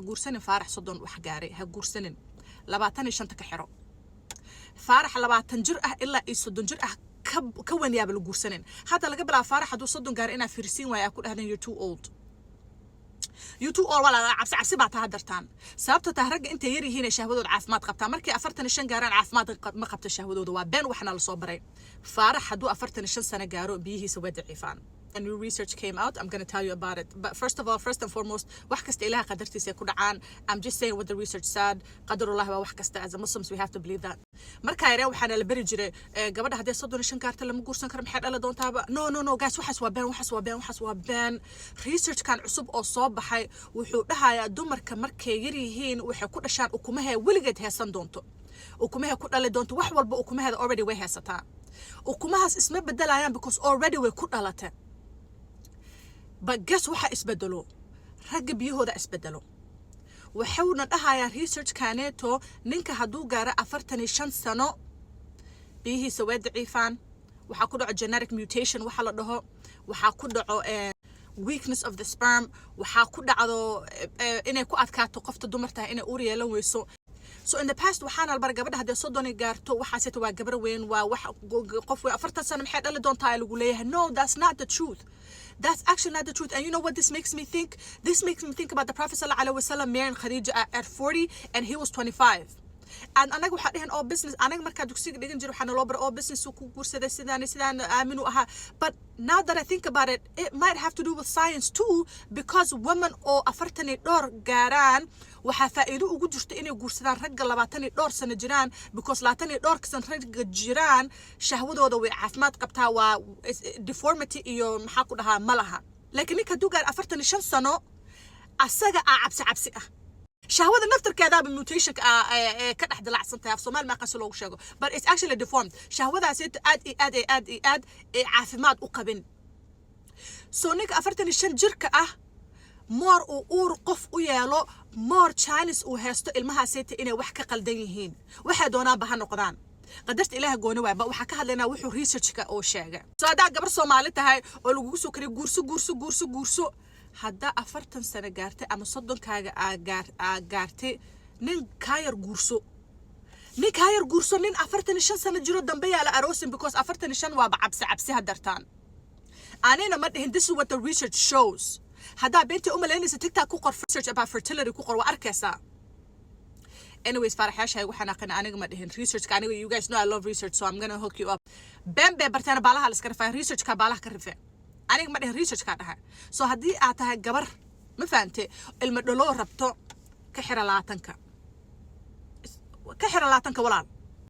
guursanin faarax soddon wax gaaray ha guursanin 25 ka xiro faarax 20 jir ah ilaa 30 jir ah ka wanaaba la guursanin hada laga bilaabo faarax haduu soddon gaar inaa fiirsiin waaya ku dhahdeen you're too old wala cabsi baa taa dartaan sababta taa ragga inta yar yihiin shahwadooda caafimaad qabtaa markii 45 gaaraan caafimaad ma qabta shahwadooda waa been waxna la soo baray faarax haduu 45 sano gaaro biyihiisa way daciifaan. A new research came out. I'm going to tell you about it. But first and foremost, wax kasta ilaha qadartiisa ku dhacaan. I'm just saying what the research said. Qadarullah wa wax kasta as a Muslims we have to believe that. Marka ayre waxana la bari jiray gabadha hadii 35 gaarta lama guursan karo maxay dhala doontaaba. No guys waxas waa been. Research kan cusub oo soo baxay wuxuu dhahayaa dumarka markay yar yihiin waxay ku dhashaan ukumaha weligeed heesan doonto. Ukumaha ku dhali doonto wax walba ukumaheeda already way heesataa. Ukumahaas isma bedelayaan because already way ku dhalatay. But guess waxa isbedelo ragga biyahooda isbedelo waxawna dhahayaa research kaaneeto ninka haduu gaaro 45 sano biyihiisa way daciifaan waxa ku dhaco genetic mutation waxa la dhaho waxa ku dhaco weakness of the sperm waxa ku dhacdo inay ku adkaato qofta dumarta inay uur yeelan weyso. So in the past waxaan albar gabadha hadii soddon gaarto waxaasita waa gabar weyn waa wax qof 40 sano maxay dhali doontaa lagu leeyahay. No, that's not the truth. That's actually not the truth. And you know what this makes me think? This makes me think about the Prophet sallallahu alaihi wasallam marrying Khadija at 40 and he was 25. And anaga waxa dhahan oo business anaga marka dugsiga dhigan jiro waxaan loo bar oo business ku guursaday sidaan aaminu aha. But now that I think about it, it might have to do with science too because women oo 40 dhowr gaaraan waxa faa'iido ugu jirto inay guursadaan ragga 22 sano jiraan because 22 sano ragga jiraan shahwadooda way caafimaad qabtaa waa deformity iyo maxaa ku dhahaa malaha. Laakiin ninka dugaar 45 sano asaga cabsi ah shahwada naftarkeeda ba mutation ka dhex dilacsan tahay Soomaali ma qas loogu sheego but it's actually deformed shahwadaas aad caafimaad u qabin. So ninka 45 jirka ah more uur qof u yeelo more chance uu haysto ilmahaasayta inay wax ka qaldan yihiin waxa doonaa bahan noqdaan qadarta ilaaha gooni waay ba waxa ka hadlaynaa wuxuu researchka oo sheegay. So hadaa gabar Soomaali tahay oo lagu soo kariyo guurso hadda 40 sano gaartay ama 30 kaaga gaartay nin kaayar guurso nin 45 sano jiro dambe yaa la aroosin because 45 waa cabsi hadartaan anina ma dhihin this is what the research shows. Hadda beenta umaleynaysa TikTok ku qor research about fertility ku qor waa arkaysaa. Anyways faraxaashay waxaan aqaan aniga ma dhihin research ka aniga you guys know I love research so I'm going to hook you up. Bembe bartana baalaha la iska rafaa research ka baalaha ka rafaa aniga ma dhihin research ka dhahay. So haddii aad tahay gabar ma fahamtay ilma dhalo rabto ka xira 20 walaal